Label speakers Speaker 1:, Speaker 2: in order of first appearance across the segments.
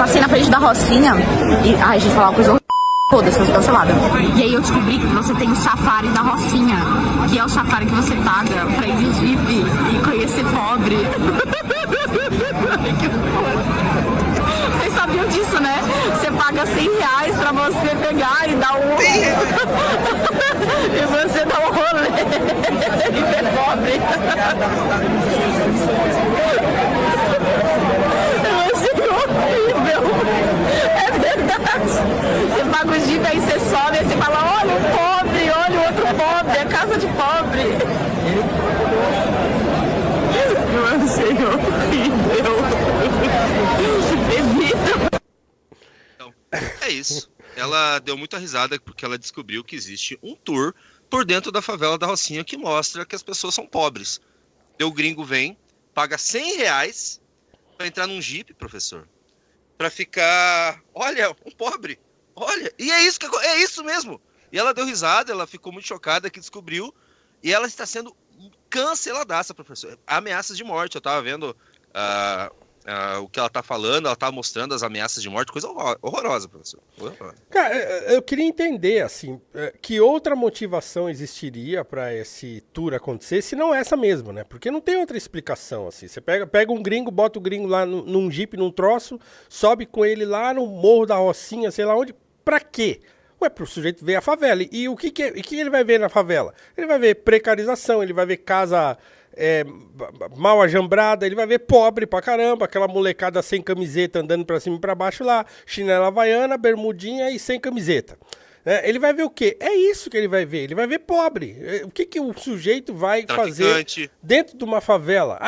Speaker 1: Passei na frente da Rocinha e... Ai, a gente falar uma coisa horrível. Foda-se, eu tô cancelada. E aí eu descobri que você tem o safari da Rocinha, que é o safari que você paga pra ir de Jeep e conhecer pobre. Vocês sabiam disso, né? Você paga R$100 pra você pegar e dar um... e você dá um rolê e ver pobre. Eu achei horrível. É verdade. Você paga o Jeep, aí você sobe e você fala, olha o pobre, olha o outro pobre, é casa de pobre. Eu achei horrível. Evita.
Speaker 2: Então, é isso. Ela deu muita risada porque ela descobriu que existe um tour por dentro da favela da Rocinha que mostra que as pessoas são pobres. O gringo vem, paga R$100 para entrar num Jeep, professor, para ficar, olha, um pobre, olha, e é isso mesmo. E ela deu risada, ela ficou muito chocada que descobriu, e ela está sendo canceladaça, professor. Ameaças de morte, eu tava vendo o que ela tá falando, ela tá mostrando as ameaças de morte, coisa horrorosa, professor. Horrorosa.
Speaker 3: Cara, eu queria entender, assim, que outra motivação existiria para esse tour acontecer, se não essa mesmo, né? Porque não tem outra explicação, assim. Você pega um gringo, bota o gringo lá num Jeep, num troço, sobe com ele lá no Morro da Rocinha, sei lá onde, pra quê? Ué, pro sujeito ver a favela. E o que ele vai ver na favela? Ele vai ver precarização, ele vai ver casa mal ajambrada, ele vai ver pobre pra caramba, aquela molecada sem camiseta andando pra cima e pra baixo lá, chinela havaiana, bermudinha e sem camiseta. Ele vai ver o quê? É isso que ele vai ver pobre. O que o sujeito vai fazer dentro de uma favela?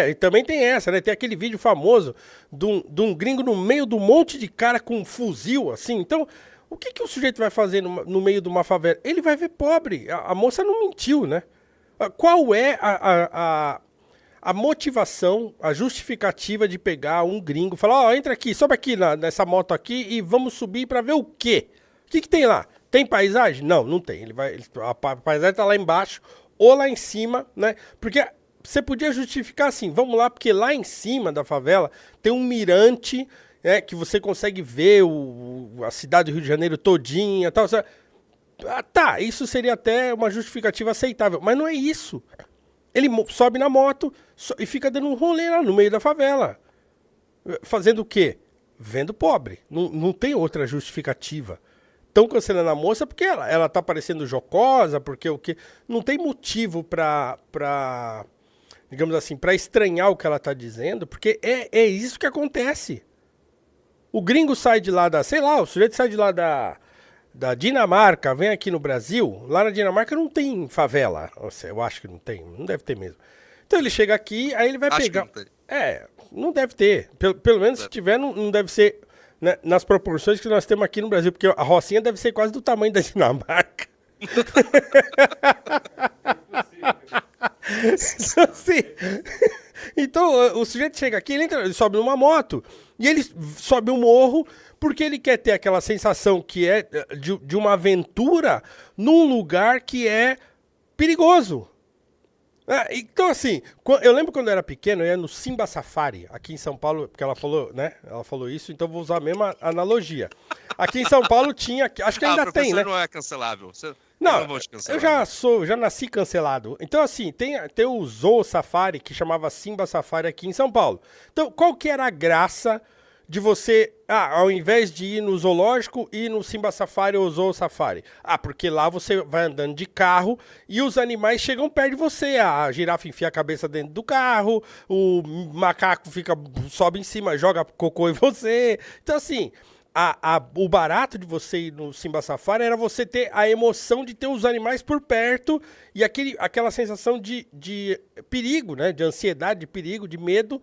Speaker 3: E também tem essa, né? Tem aquele vídeo famoso de um gringo no meio de um monte de cara com um fuzil, assim. Então, o que o sujeito vai fazer no meio de uma favela? Ele vai ver pobre. A moça não mentiu, né? Qual é a motivação, a justificativa de pegar um gringo e falar, ó, entra aqui, sobe aqui nessa moto aqui e vamos subir pra ver o quê? O que tem lá? Tem paisagem? Não, não tem. A paisagem tá lá embaixo ou lá em cima, né? Porque você podia justificar assim, vamos lá, porque lá em cima da favela tem um mirante, que você consegue ver a cidade do Rio de Janeiro todinha e tal. Tá, isso seria até uma justificativa aceitável, mas não é isso. Ele sobe na moto e fica dando um rolê lá no meio da favela. Fazendo o quê? Vendo pobre. Não tem outra justificativa. Estão cancelando a moça porque ela tá parecendo jocosa, porque o quê? Não tem motivo pra digamos assim, pra estranhar o que ela tá dizendo, porque é isso que acontece. O gringo sai de lá sei lá, o sujeito sai de lá da Dinamarca, vem aqui no Brasil, lá na Dinamarca não tem favela. Eu acho que não tem, não deve ter mesmo. Então ele chega aqui, aí ele vai pegar... Não deve ter. Pelo menos se tiver, não deve ser, né, nas proporções que nós temos aqui no Brasil, porque a Rocinha deve ser quase do tamanho da Dinamarca. Então, o sujeito chega aqui, ele sobe numa moto, e ele sobe um morro porque ele quer ter aquela sensação que é de uma aventura num lugar que é perigoso. Então, assim, eu lembro quando eu era pequeno, eu ia no Simba Safari, aqui em São Paulo, porque ela falou, né? Ela falou isso, então eu vou usar a mesma analogia. Aqui em São Paulo tinha, acho que ainda tem, né?
Speaker 2: Não é cancelável.
Speaker 3: Não, eu já nasci cancelado. Então, assim, tem o Zoo Safari, que chamava Simba Safari aqui em São Paulo. Então, qual que era a graça de você, ao invés de ir no zoológico, ir no Simba Safari ou Zoo Safari? Porque lá você vai andando de carro e os animais chegam perto de você. A girafa enfia a cabeça dentro do carro, o macaco sobe em cima, joga cocô em você. Então, assim... o barato de você ir no Simba Safari era você ter a emoção de ter os animais por perto e aquela sensação de perigo, né? De ansiedade, de perigo, de medo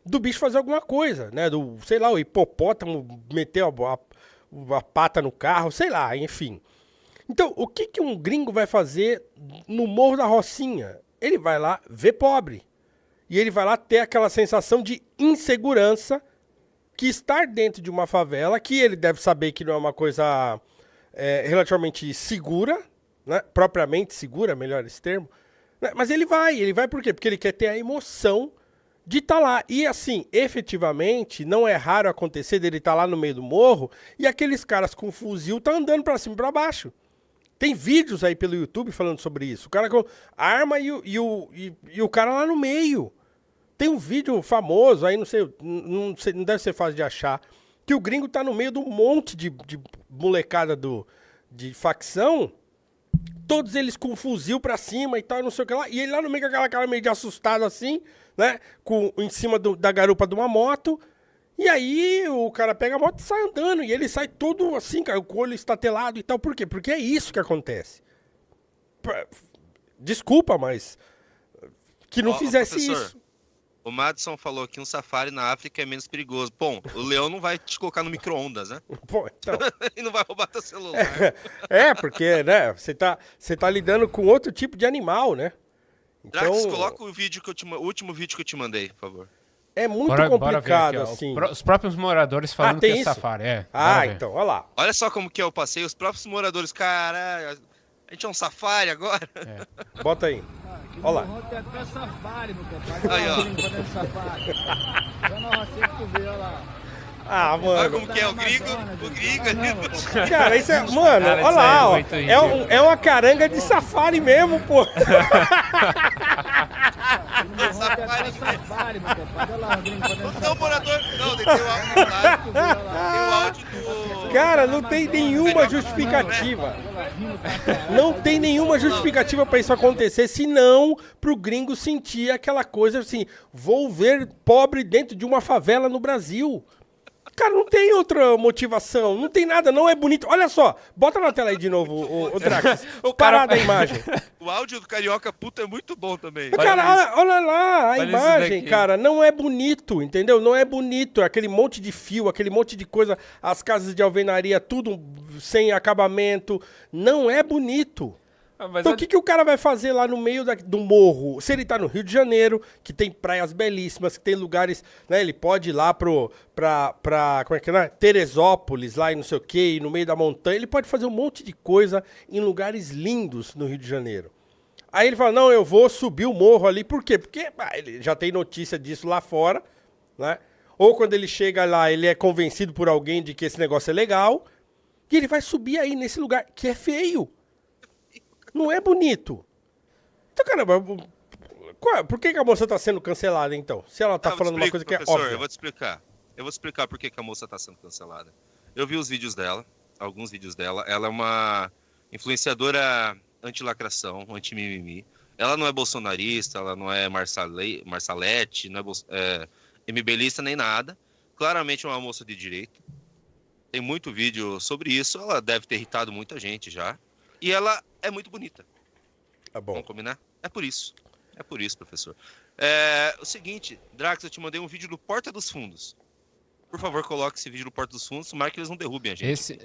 Speaker 3: do bicho fazer alguma coisa, né? Sei lá, o hipopótamo meteu a pata no carro, sei lá, enfim. Então, o que um gringo vai fazer no Morro da Rocinha? Ele vai lá ver pobre. E ele vai lá ter aquela sensação de insegurança que estar dentro de uma favela, que ele deve saber que não é uma coisa relativamente segura, né? Propriamente segura, melhor esse termo, né? Mas ele vai por quê? Porque ele quer ter a emoção de estar lá. E assim, efetivamente, não é raro acontecer dele estar lá no meio do morro e aqueles caras com fuzil tá andando pra cima e pra baixo. Tem vídeos aí pelo YouTube falando sobre isso. O cara com arma e o cara lá no meio. Tem um vídeo famoso aí, não sei, não deve ser fácil de achar, que o gringo tá no meio de um monte de molecada de facção, todos eles com fuzil pra cima e tal, não sei o que lá, e ele lá no meio com aquela cara meio de assustado assim, né, em cima da garupa de uma moto, e aí o cara pega a moto e sai andando, e ele sai todo assim, cara, com o olho estatelado e tal. Por quê? Porque é isso que acontece. Desculpa, mas que não fizesse
Speaker 2: professor,
Speaker 3: isso.
Speaker 2: O Madison falou que um safari na África é menos perigoso. Bom, o leão não vai te colocar no micro-ondas, né?
Speaker 3: Pô, então...
Speaker 2: E não vai roubar teu celular.
Speaker 3: Porque, né, você tá lidando com outro tipo de animal, né? Então,
Speaker 2: Drax, coloca o último vídeo que eu te mandei, por favor.
Speaker 3: é muito
Speaker 4: Bora ver
Speaker 3: complicado,
Speaker 4: aqui, ó.
Speaker 3: assim.
Speaker 4: Os próprios moradores falando
Speaker 3: tem
Speaker 4: que é
Speaker 3: isso?
Speaker 4: safari.
Speaker 3: Ah,
Speaker 4: Bora ver.
Speaker 3: então, olha lá.
Speaker 2: Olha só como que é o passeio. Os próprios moradores, cara, a gente é um safari agora?
Speaker 3: Bota aí. Olha lá.
Speaker 5: Tem até safari, meu compadre.
Speaker 2: Aí, ó.
Speaker 5: Fazendo safari. Já não sei que tu vê, olha lá.
Speaker 3: Ah,
Speaker 2: Olha
Speaker 3: mano.
Speaker 2: como que é o gringo. O gringo ali.
Speaker 3: Cara, isso é. Mano,
Speaker 4: Cara,
Speaker 3: olha
Speaker 4: isso
Speaker 3: lá,
Speaker 4: aí é
Speaker 3: ó.
Speaker 4: muito ridículo.
Speaker 3: É uma caranga de safari mesmo, pô.
Speaker 5: Tem até safari, meu compadre. Olha lá, o gringo fazendo
Speaker 2: Não,
Speaker 5: safari.
Speaker 2: morador. Não, tem o áudio lá.
Speaker 5: Tu vê, olha lá.
Speaker 2: Tem o áudio do.
Speaker 3: Cara, não tem nenhuma justificativa. Não tem nenhuma justificativa pra isso acontecer, senão pro gringo sentir aquela coisa assim, vou ver pobre dentro de uma favela no Brasil. Cara, não tem outra motivação, não tem nada, não é bonito. Olha só, bota na tela aí de novo, o Drax. Parada a imagem.
Speaker 2: O áudio do Carioca Puta é muito bom também.
Speaker 3: Cara, olha lá, a
Speaker 4: Olha isso
Speaker 3: imagem,
Speaker 4: daqui.
Speaker 3: cara, não é bonito, entendeu? Não é bonito, aquele monte de fio, aquele monte de coisa, as casas de alvenaria, tudo sem acabamento, não é bonito. Então o que o cara vai fazer lá no meio do morro? Se ele tá no Rio de Janeiro, que tem praias belíssimas, que tem lugares, né? Ele pode ir lá pra como é que é? Teresópolis, lá e não sei o quê, no meio da montanha. Ele pode fazer um monte de coisa em lugares lindos no Rio de Janeiro. Aí ele fala, não, eu vou subir o morro ali. Por quê? Porque ele já tem notícia disso lá fora, né? Ou quando ele chega lá, ele é convencido por alguém de que esse negócio é legal. E ele vai subir aí nesse lugar, que é feio. Não é bonito. Então, caramba, por que a moça tá sendo cancelada, então? Se ela tá falando uma coisa que é óbvia.
Speaker 2: Eu vou te explicar. Eu vou te explicar por que a moça tá sendo cancelada. Eu vi os vídeos dela, alguns vídeos dela. Ela é uma influenciadora anti-lacração, anti-mimimi. Ela não é bolsonarista, ela não é Marsalete, não é MBLista nem nada. Claramente é uma moça de direita. Tem muito vídeo sobre isso. Ela deve ter irritado muita gente já. E ela é muito bonita.
Speaker 3: Tá bom.
Speaker 2: Vamos combinar? É por isso. É por isso, professor. O seguinte, Drax, eu te mandei um vídeo do Porta dos Fundos. Por favor, coloque esse vídeo do Porta dos Fundos, marque que eles não derrubem a gente.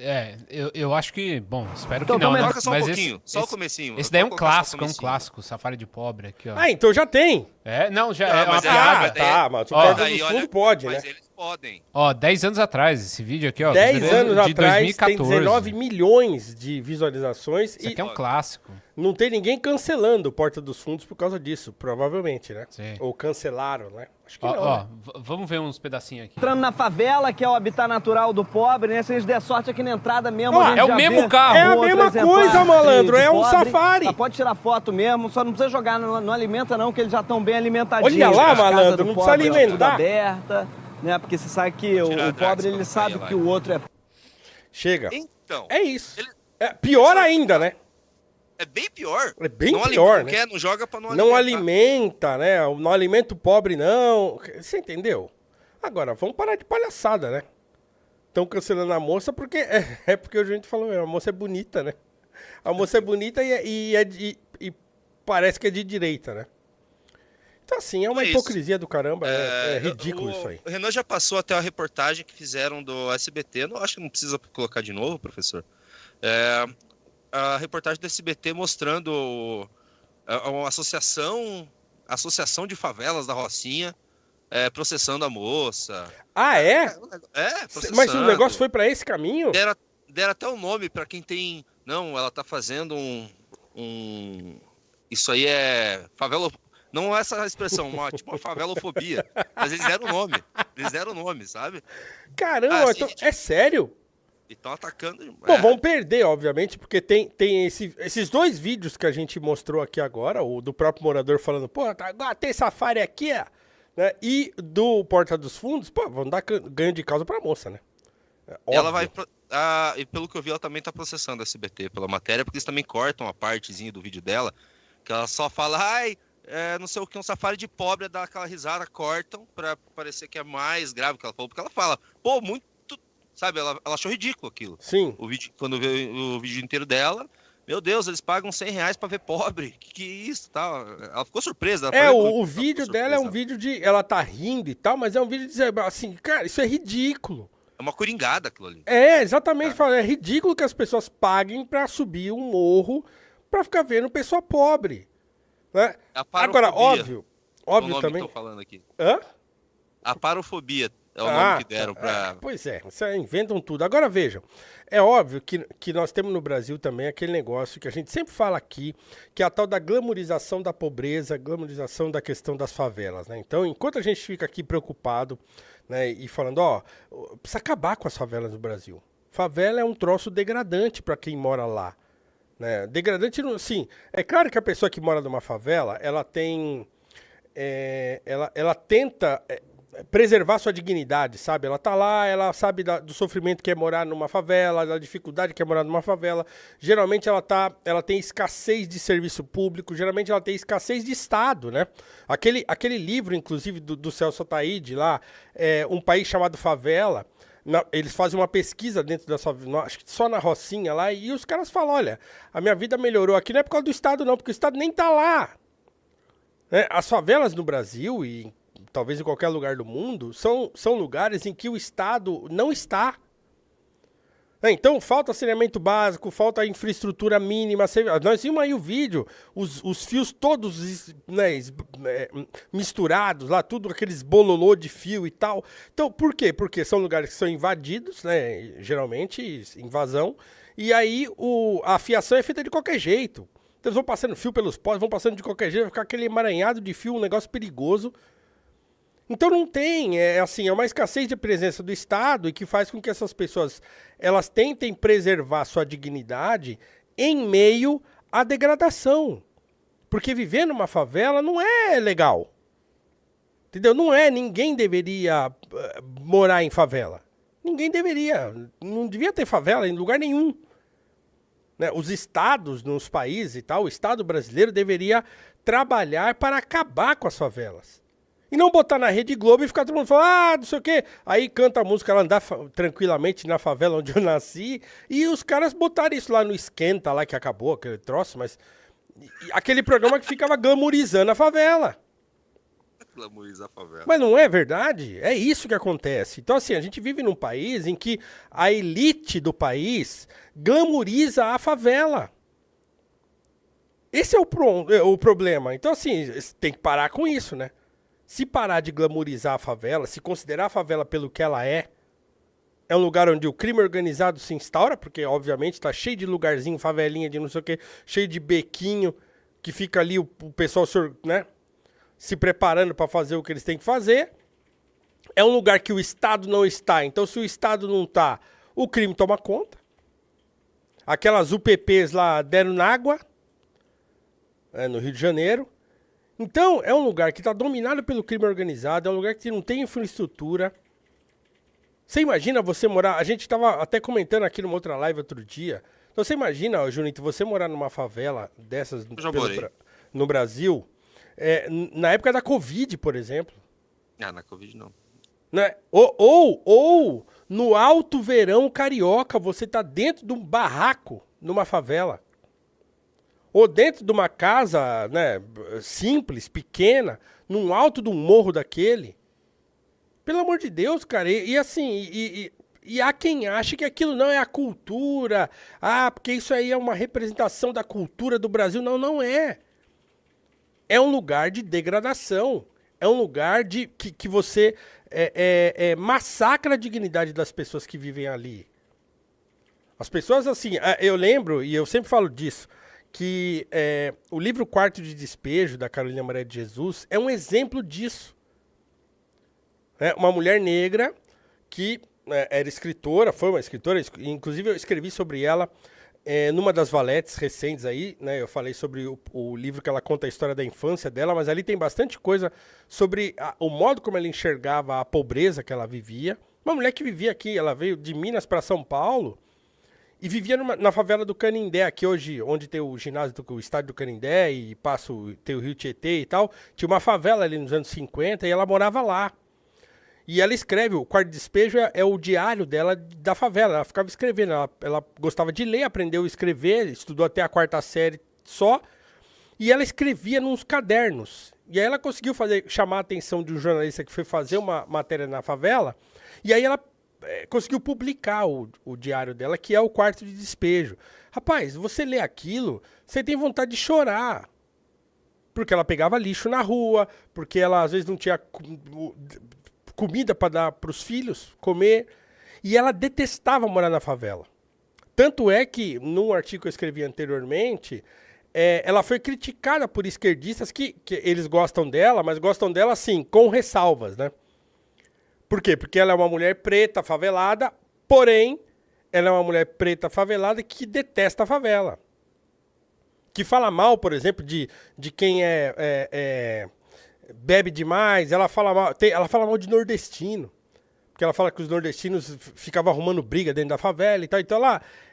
Speaker 4: Eu acho que, bom, espero que
Speaker 5: Então,
Speaker 4: não, né?
Speaker 2: Coloca só um
Speaker 4: Mas
Speaker 2: pouquinho, só o comecinho.
Speaker 4: Esse daí é um
Speaker 2: Vou colocar só o
Speaker 4: clássico,
Speaker 2: comecinho.
Speaker 4: Safari de pobre aqui, ó.
Speaker 3: Ah, então já tem.
Speaker 4: Não, já
Speaker 2: Não,
Speaker 4: é uma
Speaker 2: mas
Speaker 4: piada.
Speaker 3: tá, mas o
Speaker 4: Ó,
Speaker 3: Porta
Speaker 2: Daí,
Speaker 3: dos
Speaker 2: olha,
Speaker 3: Fundos pode, né?
Speaker 2: Mas eles podem.
Speaker 4: Ó, 10 anos atrás, esse vídeo aqui, ó.
Speaker 3: 10 anos
Speaker 4: de
Speaker 3: atrás
Speaker 4: 2014.
Speaker 3: tem 19 milhões de visualizações
Speaker 4: Isso
Speaker 3: e
Speaker 4: aqui é um clássico.
Speaker 3: não tem ninguém cancelando o Porta dos Fundos por causa disso, provavelmente, né?
Speaker 4: Sim.
Speaker 3: Ou cancelaram, né? Acho que
Speaker 4: Ó,
Speaker 3: não.
Speaker 4: ó,
Speaker 3: né?
Speaker 4: vamos ver uns pedacinhos aqui.
Speaker 5: Entrando na favela, que é o habitat natural do pobre, né? Se eles der sorte aqui na entrada mesmo.
Speaker 3: Ó,
Speaker 5: a gente
Speaker 4: é o
Speaker 5: já
Speaker 4: mesmo
Speaker 5: vê
Speaker 4: carro.
Speaker 3: É a
Speaker 5: um outro
Speaker 3: mesma
Speaker 5: exemplar
Speaker 3: coisa, malandro,
Speaker 5: de
Speaker 3: é um
Speaker 5: pobre.
Speaker 3: safari.
Speaker 5: Só pode tirar foto mesmo, só não precisa jogar, não alimenta não, que eles já estão bem alimentadinhos.
Speaker 3: Olha lá,
Speaker 5: As casas
Speaker 3: malandro,
Speaker 5: do
Speaker 3: não precisa
Speaker 5: pobre,
Speaker 3: alimentar.
Speaker 5: tudo aberta, né? Porque você sabe que o
Speaker 2: Drax,
Speaker 5: pobre, ele
Speaker 2: pra
Speaker 5: sabe
Speaker 2: sair
Speaker 5: que
Speaker 2: lá.
Speaker 5: o outro é
Speaker 3: Chega.
Speaker 2: Então,
Speaker 3: É isso.
Speaker 2: Ele-
Speaker 3: É pior ainda, né?
Speaker 2: é bem pior.
Speaker 3: É bem
Speaker 2: não
Speaker 3: pior,
Speaker 2: não
Speaker 3: né?
Speaker 2: quer, não joga pra não
Speaker 3: Não
Speaker 2: alimentar.
Speaker 3: alimenta, né? Não alimenta o pobre, não. Você entendeu? Agora, vamos parar de palhaçada, né? Estão cancelando a moça porque... É porque o gente falou mesmo, a moça é bonita, né? A moça é bonita e parece que é de direita, né? Então, assim, é uma
Speaker 2: É isso.
Speaker 3: hipocrisia do caramba. É ridículo isso aí.
Speaker 2: O Renan já passou até a reportagem que fizeram do SBT. Não acho que não precisa colocar de novo, professor. A reportagem do SBT mostrando uma associação de favelas da Rocinha processando a moça.
Speaker 3: Ah, é?
Speaker 2: Processando.
Speaker 3: Mas o negócio foi pra esse caminho?
Speaker 2: Deram até o nome pra quem tem... Não, ela tá fazendo isso aí é favela... Não essa expressão, tipo uma favelofobia. Mas eles deram o nome. Eles deram o nome, sabe?
Speaker 3: Caramba,
Speaker 2: Assim,
Speaker 3: então, é sério?
Speaker 2: E estão atacando.
Speaker 3: Bom, vão perder, obviamente, porque tem esses dois vídeos que a gente mostrou aqui agora, o do próprio morador falando, pô, agora tem Safari aqui, né? E do Porta dos Fundos, pô, vão dar ganho de causa pra moça, né?
Speaker 2: E ela vai. E pelo que eu vi, ela também tá processando a SBT pela matéria, porque eles também cortam a partezinha do vídeo dela, que ela só fala, ai, não sei o que, um safari de pobre, dá aquela risada, cortam pra parecer que é mais grave que ela falou, porque ela fala, pô, muito, sabe, ela achou ridículo aquilo.
Speaker 3: Sim.
Speaker 2: O vídeo, quando viu o vídeo inteiro dela, meu Deus, eles pagam R$100 pra ver pobre, que é isso, tal. Ela ficou surpresa.
Speaker 3: O vídeo dela é um vídeo de, ela tá rindo e tal, mas é um vídeo de dizer, assim, cara, isso é ridículo.
Speaker 2: É uma coringada aquilo ali.
Speaker 3: É, exatamente. É ridículo que as pessoas paguem pra subir um morro pra ficar vendo pessoa pobre. Né? Agora, óbvio
Speaker 2: o nome
Speaker 3: também.
Speaker 2: Que tô falando aqui.
Speaker 3: Hã?
Speaker 2: A parofobia é o nome que deram pra.
Speaker 3: Pois é, inventam tudo. Agora vejam, é óbvio que nós temos no Brasil também aquele negócio que a gente sempre fala aqui, que é a tal da glamorização da pobreza, glamorização da questão das favelas, né? Então, enquanto a gente fica aqui preocupado, né, e falando, ó, precisa acabar com as favelas no Brasil. Favela é um troço degradante para quem mora lá. Né? Degradante, sim. É claro que a pessoa que mora numa favela, ela tem... ela tenta preservar sua dignidade, sabe? Ela tá lá, ela sabe do sofrimento que é morar numa favela, da dificuldade que é morar numa favela. Geralmente ela tem escassez de serviço público, geralmente ela tem escassez de Estado, né? Aquele livro, inclusive, do Celso Ataíde lá, Um País Chamado Favela, eles fazem uma pesquisa dentro da favela, acho que só na Rocinha lá, e os caras falam, olha, a minha vida melhorou aqui, não é por causa do Estado não, porque o Estado nem tá lá. As favelas no Brasil e talvez em qualquer lugar do mundo, são lugares em que o Estado não está. Então, falta saneamento básico, falta infraestrutura mínima. Nós vimos aí o vídeo, os fios todos, né, misturados lá, tudo aqueles bololô de fio e tal. Então, por quê? Porque são lugares que são invadidos, né, geralmente, invasão, e aí a fiação é feita de qualquer jeito. Então, eles vão passando fio pelos postes, vão passando de qualquer jeito, vai ficar aquele emaranhado de fio, um negócio perigoso. Então não tem, é uma escassez de presença do Estado e que faz com que essas pessoas, elas tentem preservar sua dignidade em meio à degradação. Porque viver numa favela não é legal. Entendeu? Ninguém deveria morar em favela. Ninguém deveria, não devia ter favela em lugar nenhum. Né? Os estados nos países e tal, o Estado brasileiro deveria trabalhar para acabar com as favelas. E não botar na Rede Globo e ficar todo mundo falando, não sei o quê. Aí canta a música, ela andar tranquilamente na favela onde eu nasci. E os caras botaram isso lá no Esquenta, lá que acabou aquele troço, mas... Aquele programa que ficava glamourizando a favela.
Speaker 2: Glamorizar a favela.
Speaker 3: Mas não é verdade? É isso que acontece. Então, assim, a gente vive num país em que a elite do país glamouriza a favela. Esse é o problema. Então, assim, tem que parar com isso, né? Se parar de glamourizar a favela, se considerar a favela pelo que ela é um lugar onde o crime organizado se instaura, porque, obviamente, está cheio de lugarzinho, favelinha de não sei o quê, cheio de bequinho, que fica ali o pessoal, né, se preparando para fazer o que eles têm que fazer. É um lugar que o Estado não está. Então, se o Estado não está, o crime toma conta. Aquelas UPPs lá deram na água, no Rio de Janeiro. Então, é um lugar que está dominado pelo crime organizado, é um lugar que não tem infraestrutura. Você imagina você morar... A gente estava até comentando aqui numa outra live outro dia. Então, você imagina, Junito, você morar numa favela dessas no Brasil, na época da Covid, por exemplo.
Speaker 2: Na Covid não.
Speaker 3: Né? Ou no alto verão carioca, você tá dentro de um barraco, numa favela. Ou dentro de uma casa, né, simples, pequena, num alto de um morro daquele. Pelo amor de Deus, cara. E assim, há quem ache que aquilo não é a cultura. Porque isso aí é uma representação da cultura do Brasil. Não, não é. É um lugar de degradação. É um lugar que você massacra a dignidade das pessoas que vivem ali. As pessoas, assim, eu lembro, e eu sempre falo disso, que o livro Quarto de Despejo, da Carolina Maria de Jesus, é um exemplo disso. Uma mulher negra que era escritora, foi uma escritora, inclusive eu escrevi sobre ela numa das valetes recentes aí, né? Eu falei sobre o livro que ela conta a história da infância dela, mas ali tem bastante coisa sobre o modo como ela enxergava a pobreza que ela vivia. Uma mulher que vivia aqui, ela veio de Minas para São Paulo e vivia na favela do Canindé, aqui hoje, onde tem o ginásio, o estádio do Canindé e tem o Rio Tietê e tal. Tinha uma favela ali nos anos 50 e ela morava lá. E ela escreve, o Quarto de Despejo é o diário dela da favela, ela ficava escrevendo, ela gostava de ler, aprendeu a escrever, estudou até a 4ª série só, e ela escrevia nos cadernos. E aí ela conseguiu chamar a atenção de um jornalista que foi fazer uma matéria na favela, e aí ela conseguiu publicar o diário dela, que é o Quarto de Despejo. Rapaz, você lê aquilo, você tem vontade de chorar. Porque ela pegava lixo na rua, porque ela às vezes não tinha comida para dar para os filhos comer, e ela detestava morar na favela. Tanto é que, num artigo que eu escrevi anteriormente, ela foi criticada por esquerdistas que eles gostam dela, mas gostam dela, assim, com ressalvas, né? Por quê? Porque ela é uma mulher preta, favelada, porém, ela é uma mulher preta, favelada, que detesta a favela. Que fala mal, por exemplo, de quem bebe demais, ela fala mal de nordestino. Porque ela fala que os nordestinos ficavam arrumando briga dentro da favela e tal. Então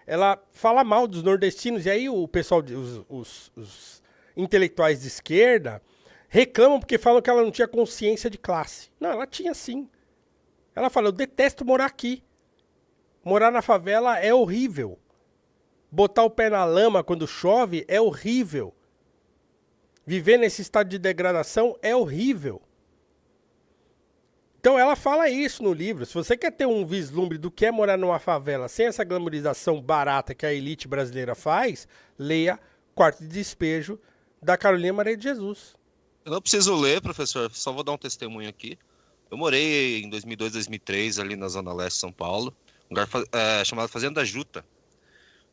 Speaker 3: ela fala mal dos nordestinos. E aí o pessoal, os intelectuais de esquerda, reclamam porque falam que ela não tinha consciência de classe. Não, ela tinha sim. Ela fala, eu detesto morar aqui. Morar na favela é horrível. Botar o pé na lama quando chove é horrível. Viver nesse estado de degradação é horrível. Então ela fala isso no livro. Se você quer ter um vislumbre do que é morar numa favela sem essa glamorização barata que a elite brasileira faz, leia Quarto de Despejo, da Carolina Maria de Jesus.
Speaker 2: Eu não preciso ler, professor, só vou dar um testemunho aqui. Eu morei em 2002, 2003, ali na Zona Leste de São Paulo, um lugar chamado Fazenda Juta.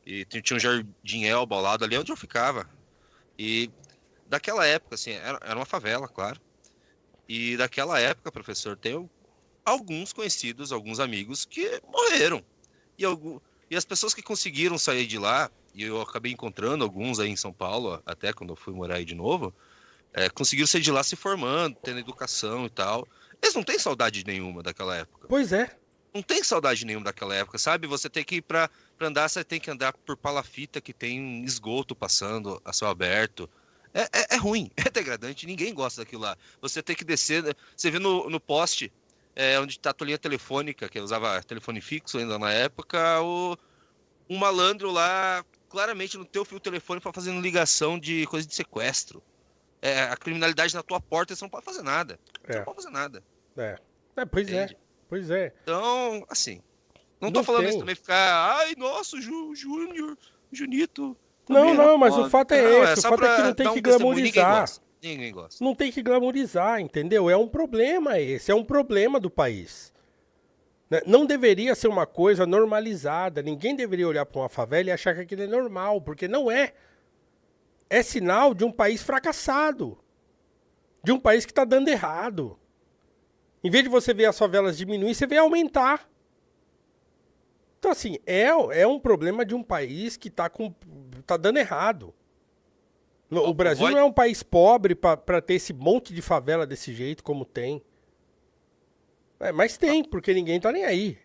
Speaker 2: E tinha um jardim Elba ao lado ali onde eu ficava. E daquela época, assim, era uma favela, claro. E daquela época, professor, tenho alguns conhecidos, alguns amigos que morreram. E as pessoas que conseguiram sair de lá, e eu acabei encontrando alguns aí em São Paulo, até quando eu fui morar aí de novo, conseguiram sair de lá se formando, tendo educação e tal. Eles não têm saudade nenhuma daquela época.
Speaker 3: Pois é.
Speaker 2: Não tem saudade nenhuma daquela época, sabe? Você tem que ir pra andar, você tem que andar por palafita que tem um esgoto passando a céu aberto. É ruim, é degradante, ninguém gosta daquilo lá. Você tem que descer, você vê no poste, onde tá a linha telefônica, que eu usava telefone fixo ainda na época, um malandro lá, claramente no teu fio telefone para fazendo ligação de coisa de sequestro. A criminalidade na tua porta, você não pode fazer nada. Você não pode fazer nada.
Speaker 3: Pois
Speaker 2: Entende?
Speaker 3: é. Pois é.
Speaker 2: Então, assim, não tô falando isso também ficar, ai, nossa, Júnior, Junito.
Speaker 3: Não, mas o fato é esse. O fato é que não tem que glamorizar.
Speaker 2: Ninguém gosta.
Speaker 3: Não tem que glamorizar, entendeu? É um problema esse, é um problema do país. Não deveria ser uma coisa normalizada. Ninguém deveria olhar para uma favela e achar que aquilo é normal, porque não é. É sinal de um país fracassado. De um país que está dando errado. Em vez de você ver as favelas diminuir, você vê aumentar. Então, assim, é um problema de um país que tá dando errado. O Brasil não é um país pobre para ter esse monte de favela desse jeito como tem. Mas tem, porque ninguém tá nem aí.